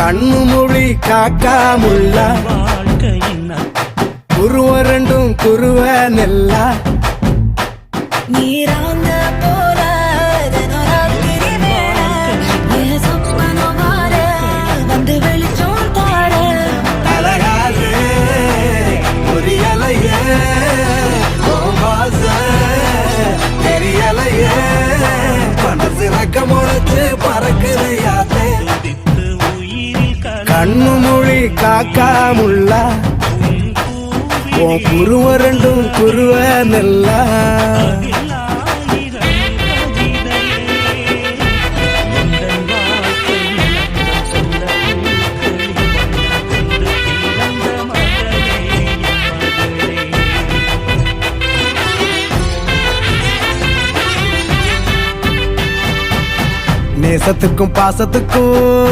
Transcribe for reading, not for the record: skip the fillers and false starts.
கண்ணு மொழி காக்காமுள்ள குருவ ரெண்டும் குருவ நெல்லா நீராங்க போல தினராத்திரி வேளை சொப்பன மாற வந்து வெளிச்சம் தாட அழகாது புரியலையே தெரியலையே மனசு ரக்க முளைச்சு பறக்குதையாத்தே கண்ணு மொழி காக்காமுள்ள குருவ ரெண்டும் குருவ நெல்லா நேசத்துக்கும் பாசத்துக்கும்